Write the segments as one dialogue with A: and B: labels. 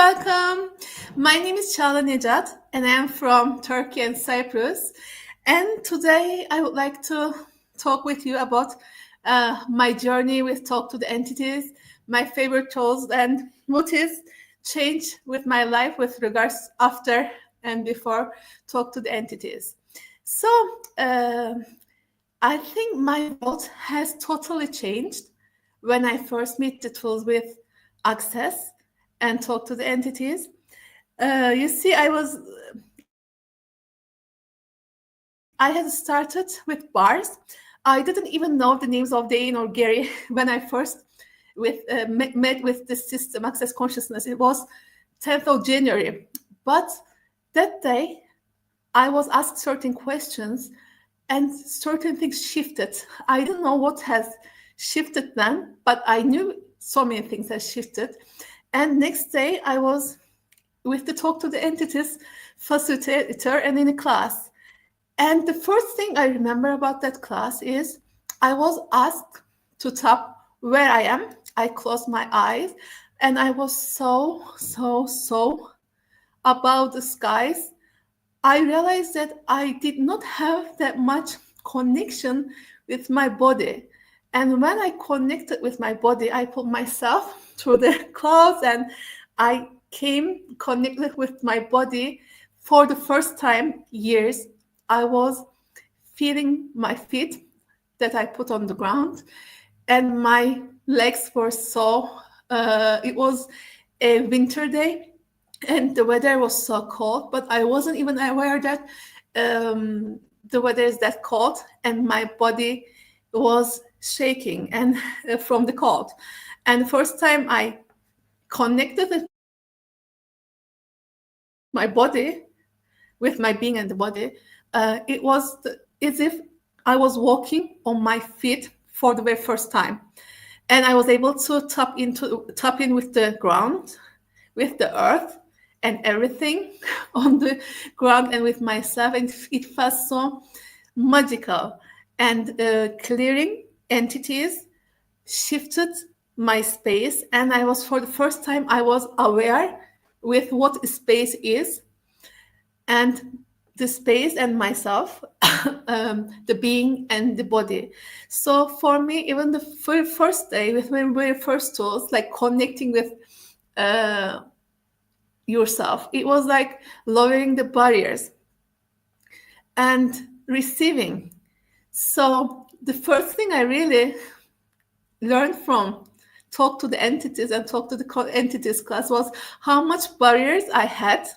A: welcome. My name is Çagla Necat, and I am from Turkey and Cyprus. And today I would like to talk with you about my journey with Talk to the Entities, my favorite tools, and what is changed with my life with regards after and before Talk to the Entities. So I think my world has totally changed when I first meet the tools with Access and Talk to the Entities. You see, I had started with bars. I didn't even know the names of Dane or Gary when I first met with this system, Access Consciousness. It was 10th of January. But that day, I was asked certain questions and certain things shifted. I don't know what has shifted then, but I knew so many things has shifted. And next day, I was with the Talk to the Entities facilitator and in a class. And the first thing I remember about that class is I was asked to tap where I am. I closed my eyes and I was so above the skies. I realized that I did not have that much connection with my body. And when I connected with my body, I put myself through the clouds and I came connected with my body for the first time years. I was feeling my feet that I put on the ground and my legs were it was a winter day and the weather was so cold, but I wasn't even aware that the weather is that cold and my body was shaking and from the cold. And the first time I connected with my body, with my being and the body, it was as if I was walking on my feet for the very first time. And I was able to tap in with the ground, with the earth and everything on the ground and with myself. And it felt so magical. And clearing entities shifted my space. And I was, for the first time, I was aware with what space is. And the space and myself, the being and the body. So for me, even the first day with my very first tools, like connecting with yourself, it was like lowering the barriers and receiving. So the first thing I really learned from Talk to the Entities and Talk to the Entities class was how much barriers I had,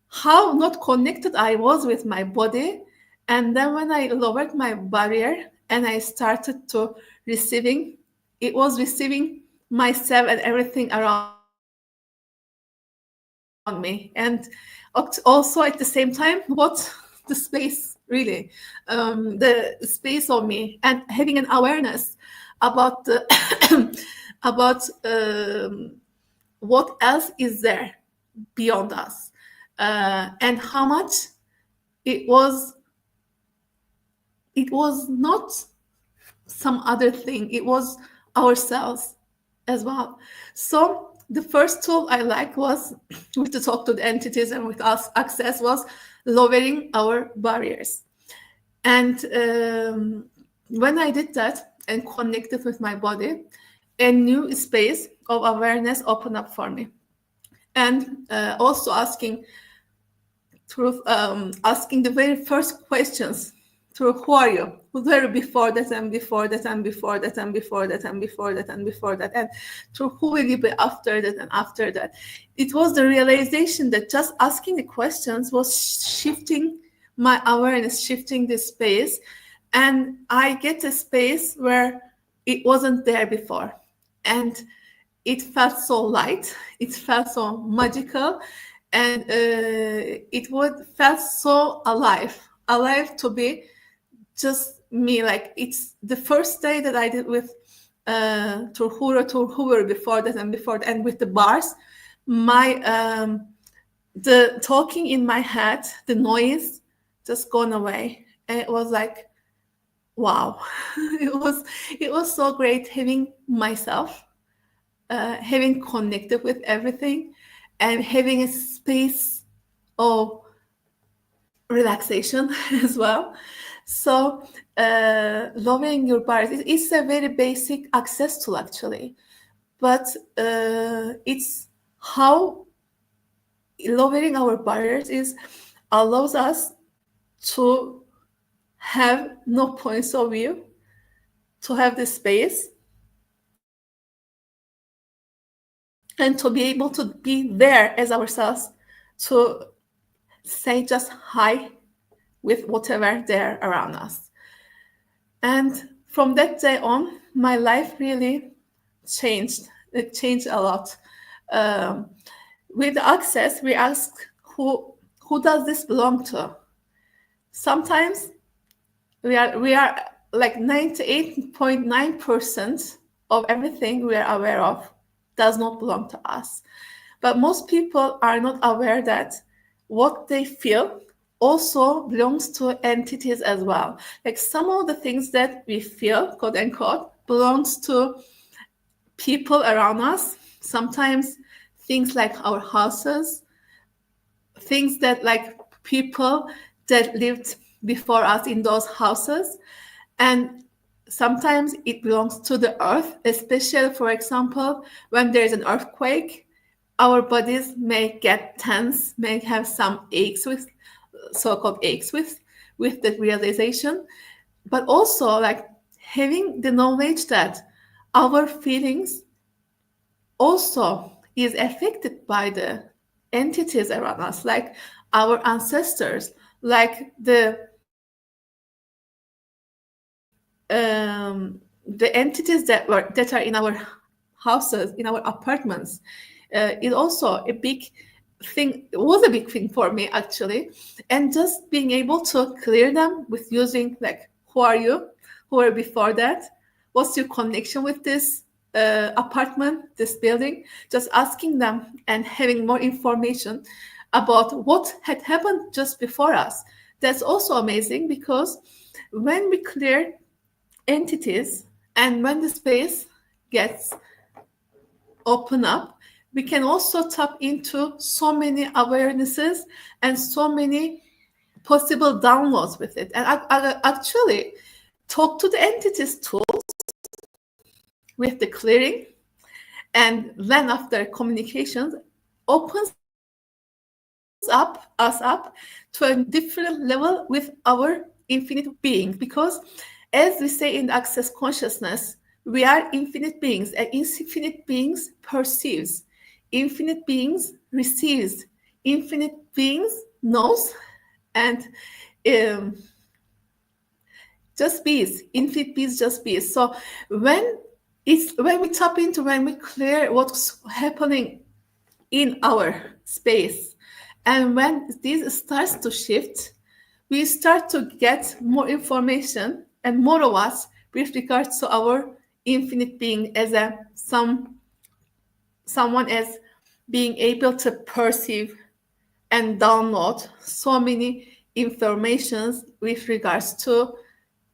A: how not connected I was with my body. And then when I lowered my barrier and I started to receiving, it was receiving myself and everything around me. And also at the same time, what the space really, the space of me and having an awareness about the about what else is there beyond us. And how much it was not some other thing, it was ourselves as well. So the first tool I liked was with the Talk to the Entities and with us Access was lowering our barriers. And when I did that and connected with my body, a new space of awareness opened up for me. And also asking the very first questions through who are you? Who were you before that and before that and before that and before that and before that and before that, and through who will you be after that and after that. It was the realization that just asking the questions was shifting my awareness, shifting the space, and I get a space where it wasn't there before. And it felt so light, it felt so magical, and it felt so alive to be just me. Like it's the first day that I did with Turhura before that and before that, and with the bars, my the talking in my head, the noise just gone away, and it was like, wow. it was so great having myself, having connected with everything, and having a space of relaxation as well. So lowering your barriers is a very basic access tool actually, but it's how lowering our barriers is allows us to have no points of view, to have the space, and to be able to be there as ourselves, to say just hi with whatever there around us. And from that day on, my life really changed. It changed a lot. Um, with access, we ask who does this belong to? Sometimes we are like 98.9% of everything we are aware of does not belong to us. But most people are not aware that what they feel also belongs to entities as well. Like some of the things that we feel, quote unquote, belongs to people around us. Sometimes things like our houses, things that like people that lived before us in those houses. And sometimes it belongs to the earth, especially, for example, when there's an earthquake, our bodies may get tense, may have some aches with so-called aches with the realization, but also like having the knowledge that our feelings also is affected by the entities around us, like our ancestors, like the entities that are in our houses, in our apartments, is also a big thing. It was a big thing for me actually, and just being able to clear them with using like, who are you, who were before that, what's your connection with this apartment, this building, just asking them and having more information about what had happened just before us. That's also amazing because when we clear entities and when the space gets open up, we can also tap into so many awarenesses and so many possible downloads with it. And I actually talk to the entities tools with the clearing, and then after communications opens up to a different level with our infinite being. Because as we say in access consciousness, we are infinite beings, and infinite beings perceives, infinite beings receives, infinite beings knows, and um, just bees, infinite beings just bees. So when when we tap into, when we clear what's happening in our space, and when this starts to shift, we start to get more information and more of us with regards to our infinite being as a someone as being able to perceive and download so many informations with regards to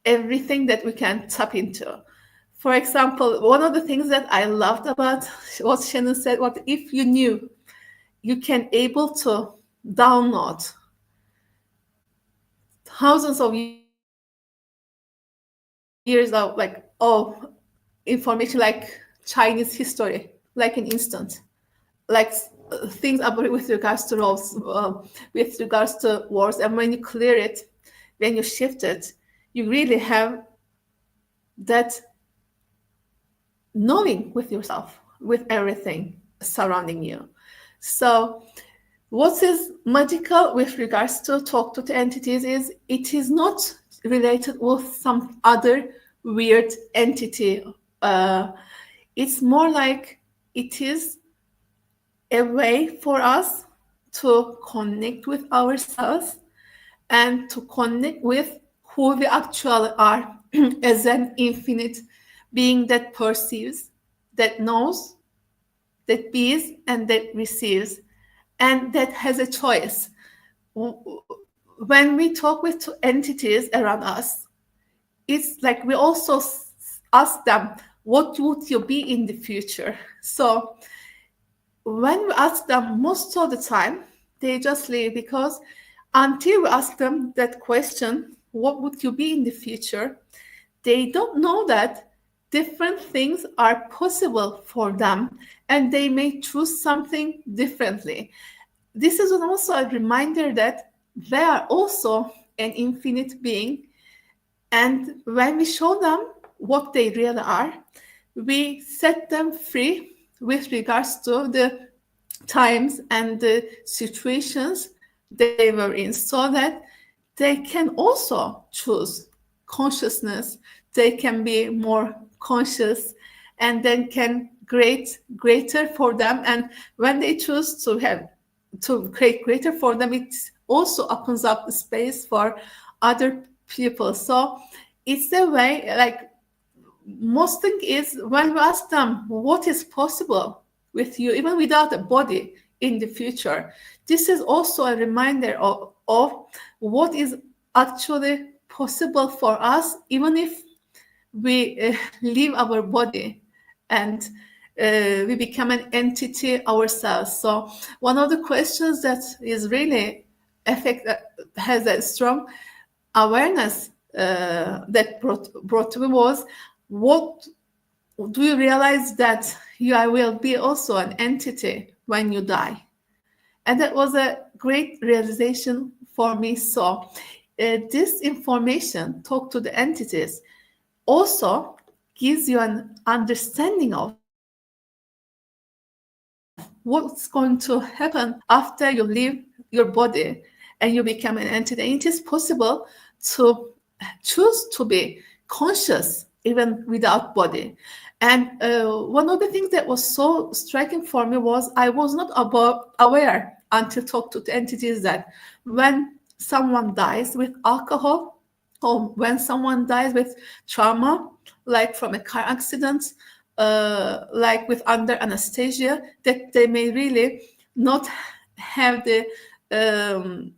A: everything that we can tap into. For example, one of the things that I loved about what Shannon said, what if you knew you can able to download thousands of years of like information, like Chinese history, like an instant, like things about with regards to roles, with regards to wars, and when you clear it, when you shift it, you really have that knowing with yourself, with everything surrounding you. So what is magical with regards to talk to the entities is it is not related with some other weird entity. It's more like it is a way for us to connect with ourselves and to connect with who we actually are as an infinite being that perceives, that knows, that bees, and that receives, and that has a choice. When we talk with entities around us, it's like we also ask them, what would you be in the future? So when we ask them, most of the time, they just leave, because until we ask them that question, what would you be in the future? They don't know that different things are possible for them and they may choose something differently. This is also a reminder that they are also an infinite being. And when we show them what they really are, we set them free with regards to the times and the situations they were in, so that they can also choose consciousness. They can be more conscious and then can create greater for them. And when they choose to create greater for them, it also opens up the space for other people. So it's the way, like, most thing is, when we ask them what is possible with you, even without a body in the future, this is also a reminder of what is actually possible for us, even if we leave our body and we become an entity ourselves. So one of the questions that is really has a strong awareness that brought to me was, what do you realize that you will be also an entity when you die? And that was a great realization for me. So this information, talk to the entities, also gives you an understanding of what's going to happen after you leave your body and you become an entity. And it is possible to choose to be conscious even without body. And one of the things that was so striking for me was, I was not aware until talk to the entities that when someone dies with alcohol, or when someone dies with trauma, like from a car accident, like with under anesthesia, that they may really not have the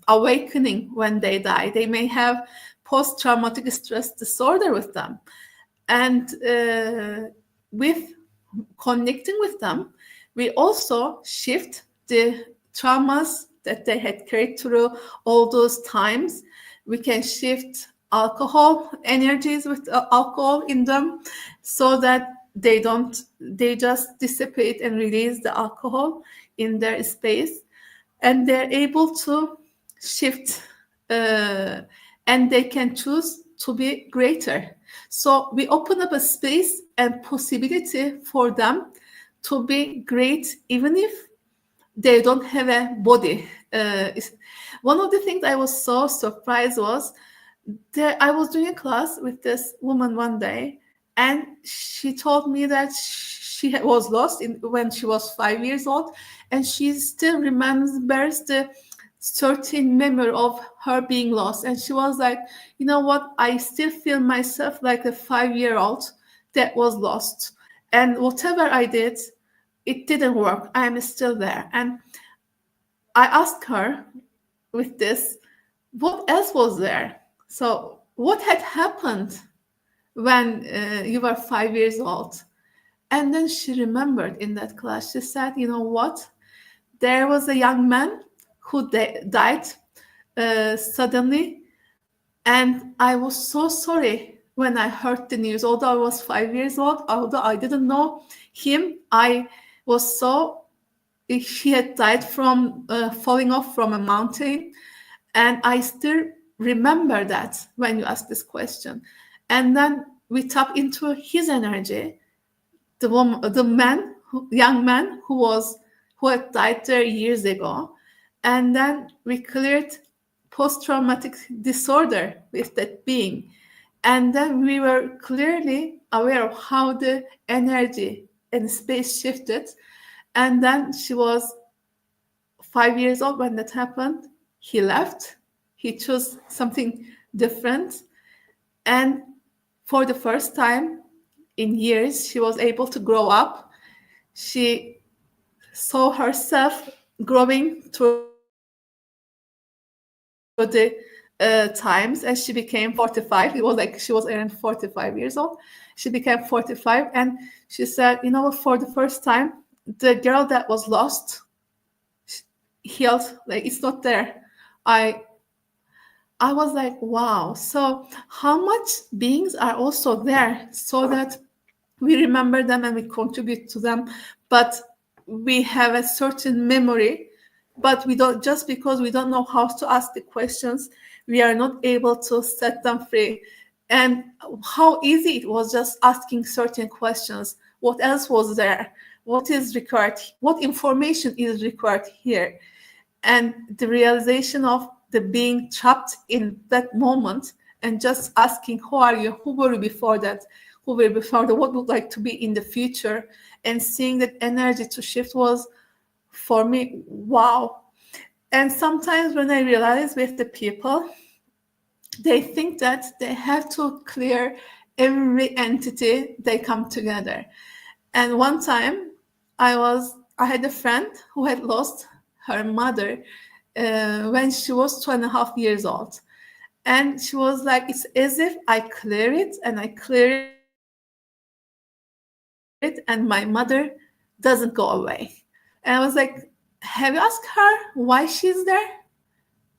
A: awakening when they die. They may have post-traumatic stress disorder with them. And with connecting with them, we also shift the traumas that they had carried through all those times. We can shift alcohol energies with alcohol in them, so that they just dissipate and release the alcohol in their space, and they're able to shift, and they can choose to be greater. So we open up a space and possibility for them to be great, even if they don't have a body. One of the things I was so surprised was that I was doing a class with this woman one day, and she told me that she was lost when she was 5 years old, and she still remembers the certain memory of her being lost. And she was like, you know what, I still feel myself like a 5-year-old that was lost, and whatever I did, it didn't work. I am still there. And I asked her with this, what else was there? So what had happened when you were 5 years old? And then she remembered in that class, she said, you know what? There was a young man who died suddenly. And I was so sorry when I heard the news. Although I was 5 years old, although I didn't know him, I was so, he had died from falling off from a mountain. And I still remember that when you ask this question. And then we tap into his energy, young man who had died there years ago. And then we cleared post-traumatic disorder with that being. And then we were clearly aware of how the energy and space shifted. And then she was 5 years old when that happened. He left. He chose something different. And for the first time in years, she was able to grow up. She saw herself growing through the times, and she became 45. It was like she was around 45 years old. She became 45, and she said, you know, for the first time, the girl that was lost, he also, like, it's not there. I was like, wow. So how much beings are also there so that we remember them and we contribute to them, but we have a certain memory, but we don't, just because we don't know how to ask the questions, we are not able to set them free. And how easy it was just asking certain questions. What else was there? What is required? What information is required here? And the realization of the being trapped in that moment and just asking, who are you? Who were you before that? Who were you before that? What would like to be in the future? And seeing that energy to shift was, for me, wow. And sometimes when I realize with the people, they think that they have to clear every entity they come together. And one time I had a friend who had lost her mother when she was 2.5 years old. And she was like, it's as if I clear it and I clear it and my mother doesn't go away. And I was like, have you asked her why she's there?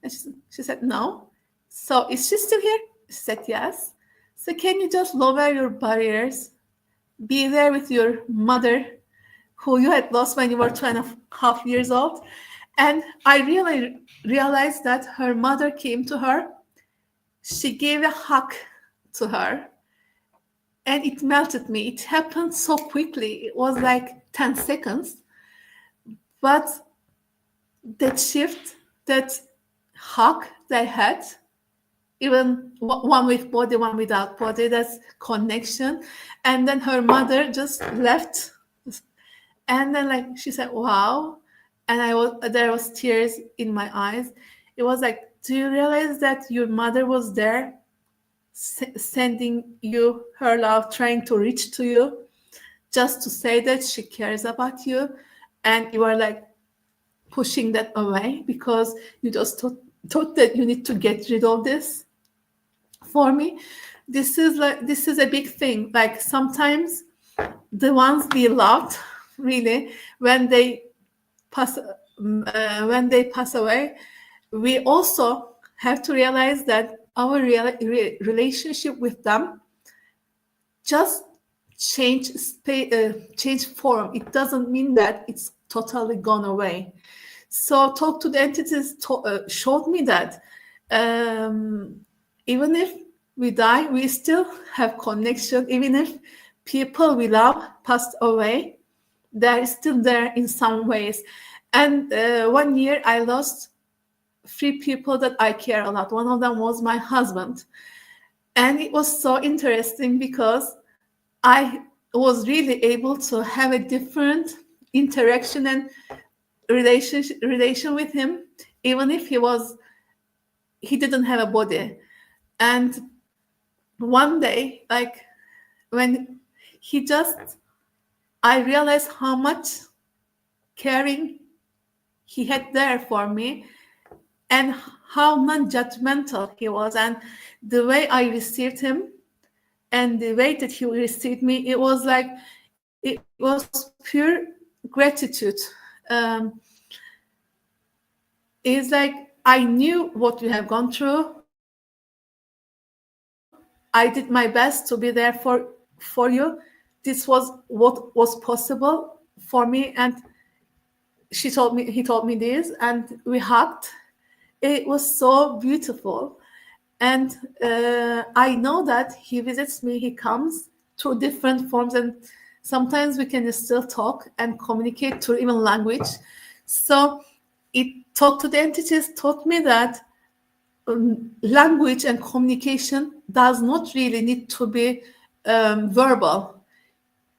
A: And she said, no. So is she still here? She said, yes. So can you just lower your barriers, be there with your mother, who you had lost when you were 2.5 years old? And I really realized that her mother came to her. She gave a hug to her, and it melted me. It happened so quickly. It was like 10 seconds. But that shift, that hug they had, even one with body, one without body, that's connection. And then her mother just left. And then, like, she said, wow. And there was tears in my eyes. It was like, do you realize that your mother was there, sending you her love, trying to reach to you, just to say that she cares about you, and you are like pushing that away because you just thought that you need to get rid of this? For me, this is a big thing. Like, sometimes the ones we loved, really, when they pass away, we also have to realize that our relationship with them just change form. It doesn't mean that it's totally gone away. So talk to the entities showed me that um, even if we die, we still have connection. Even if people we love passed away, they're still there in some ways. And one year I lost 3 people that I care a lot. One of them was my husband. And it was so interesting because I was really able to have a different interaction and relation with him, even if he didn't have a body. And one day, like, when he just, I realized how much caring he had there for me, and how non-judgmental he was, and the way I received him and the way that he received me, it was like, it was pure gratitude. um, it's like, I knew what we have gone through. I did my best to be there for you. This was what was possible for me. And he told me this, and we hugged. It was so beautiful. And I know that he visits me, he comes through different forms, and sometimes we can still talk and communicate through even language. So it talk to the entities taught me that language and communication does not really need to be verbal.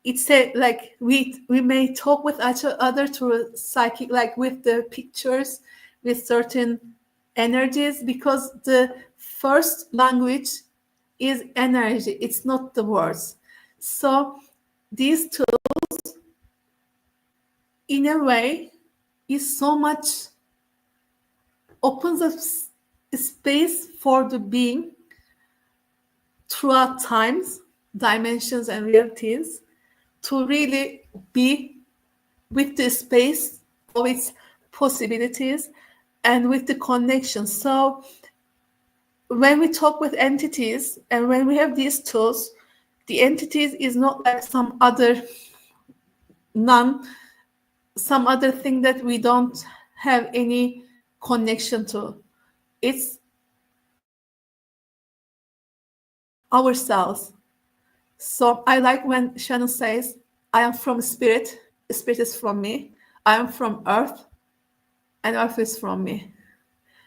A: It's a, like, we may talk with each other through psychic, like with the pictures, with certain energies, because the first language is energy, it's not the words. So these two, in a way, is so much opens up space for the being throughout times, dimensions, and realities to really be with the space of its possibilities and with the connection. So when we talk with entities and when we have these tools, the entities is not like some other thing that we don't have any connection to. It's ourselves. So I like when Shannon says, I am from spirit, spirit is from me. I am from earth, and earth is from me.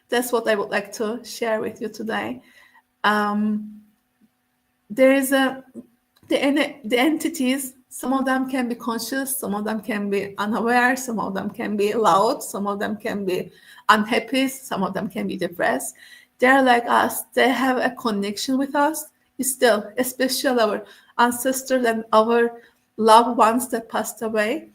A: That's what I would like to share with you today. There is the entities, some of them can be conscious, some of them can be unaware, some of them can be loud, some of them can be unhappy, some of them can be depressed. They're like us, they have a connection with us still, especially our ancestors and our loved ones that passed away.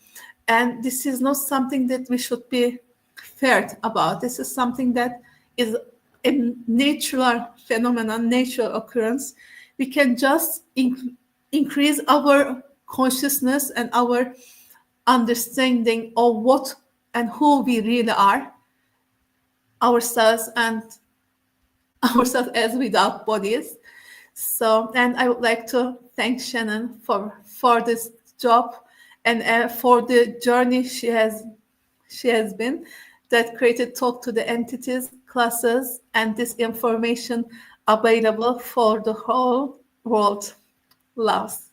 A: And this is not something that we should be feared about. This is something that is a natural phenomenon, natural occurrence. We can just increase our consciousness and our understanding of what and who we really are, ourselves and ourselves as without bodies. So, and I would like to thank Shannon for this job and for the journey she has been that created Talk to the Entities classes and this information available for the whole world loves.